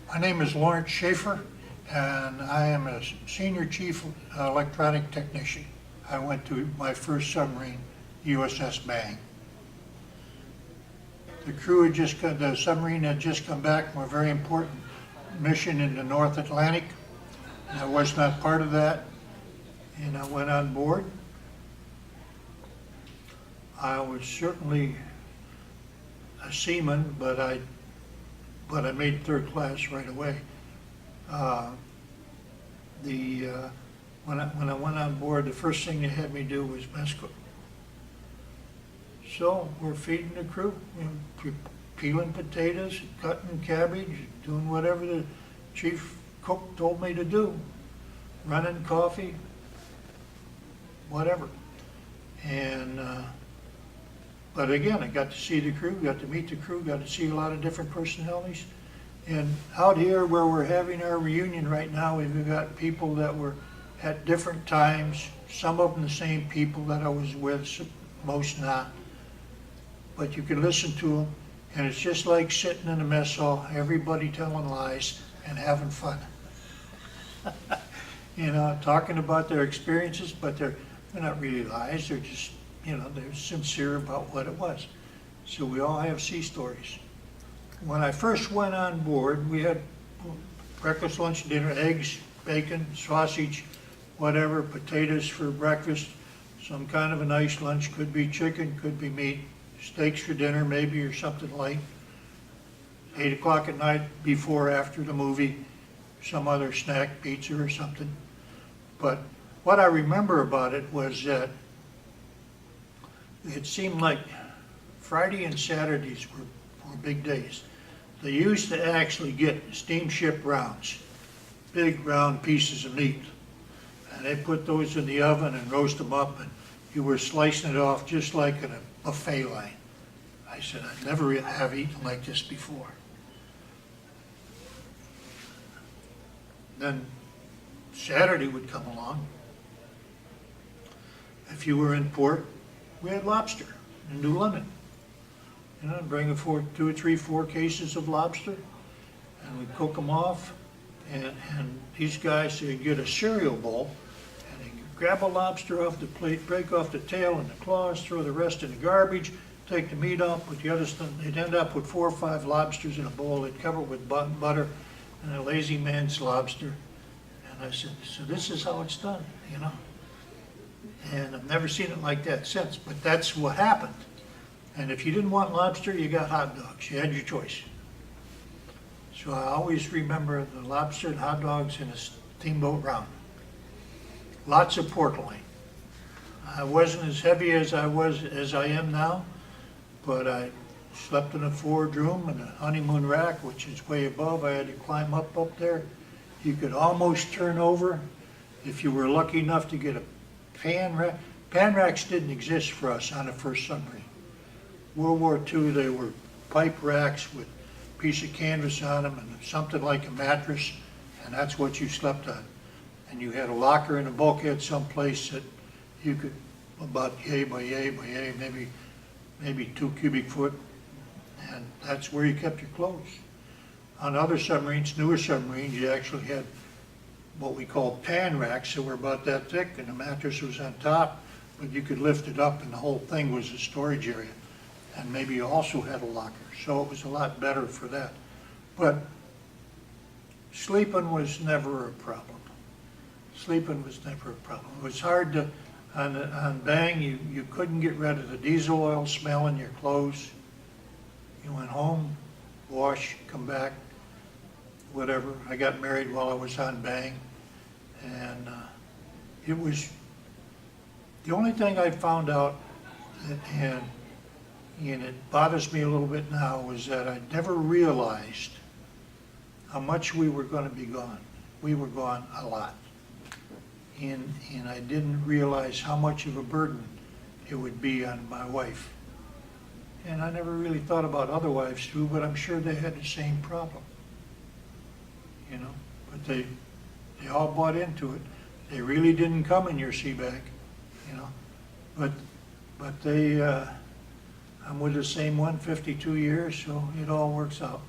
My name is Lawrence Schafer, and I am a Senior Chief Electronic Technician. I went to my first submarine, USS Bang. The crew had just got, the submarine had just come back from a very important mission in the North Atlantic. And I was not part of that, and I went on board. I was certainly a seaman, but I made third class right away. When I went on board, the first thing they had me do was mess cook. So we're feeding the crew, peeling potatoes, cutting cabbage, doing whatever the chief cook told me to do, running coffee, whatever. And but again, I got to see the crew, got to meet the crew, got to see a lot of different personalities. And out here where we're having our reunion right now, we've got people that were at different times, some of them the same people that I was with, most not. But you can listen to them, and it's just like sitting in a mess hall, everybody telling lies and having fun. Talking about their experiences, but they're not really lies, they're just, they're sincere about what it was. So we all have sea stories. When I first went on board, we had breakfast, lunch, dinner, eggs, bacon, sausage, whatever, potatoes for breakfast, some kind of a nice lunch, could be chicken, could be meat, steaks for dinner maybe, or something light. 8 o'clock at night, before, after the movie, some other snack, pizza or something. But what I remember about it was that it seemed like Friday and Saturdays were big days. They used to actually get steamship rounds, big round pieces of meat. And they put those in the oven and roast them up, and you were slicing it off just like in a buffet line. I said, I never have eaten like this before. Then Saturday would come along. If you were in port, we had lobster in New London. Bring 2 or 3, 4 cases of lobster, and we'd cook them off. And these guys, they'd get a cereal bowl, and they'd grab a lobster off the plate, break off the tail and the claws, throw the rest in the garbage, take the meat off, put the other stuff. They'd end up with 4 or 5 lobsters in a bowl. They'd cover it with butter and a lazy man's lobster. And I said, so this is how it's done, And I've never seen it like that since, but that's what happened. And if you didn't want lobster, you got hot dogs. You had your choice. So I always remember the lobster and hot dogs in a steamboat round. Lots of pork loin. I wasn't as heavy as I am now, but I slept in a forward room in a honeymoon rack, which is way above. I had to climb up there. You could almost turn over if you were lucky enough to get a pan rack. Pan racks didn't exist for us on the first submarine. World War II, they were pipe racks with a piece of canvas on them and something like a mattress, and that's what you slept on. And you had a locker in a bulkhead someplace that you could, about yay by yay by yay, maybe 2 cubic foot, and that's where you kept your clothes. On other submarines, newer submarines, you actually had what we call pan racks that were about that thick, and the mattress was on top, but you could lift it up and the whole thing was a storage area. And maybe you also had a locker, so it was a lot better for that. But sleeping was never a problem. Sleeping was never a problem. It was hard to, on Bang, you couldn't get rid of the diesel oil smell in your clothes. You went home, wash, come back, whatever. I got married while I was on Bang, and it was the only thing I found out, and it bothers me a little bit now, was that I never realized how much we were going to be gone. We were gone a lot. And I didn't realize how much of a burden it would be on my wife. And I never really thought about other wives too, but I'm sure they had the same problem. But they all bought into it. They really didn't come in your sea bag, But they, I'm with the same one 52 years, so it all works out.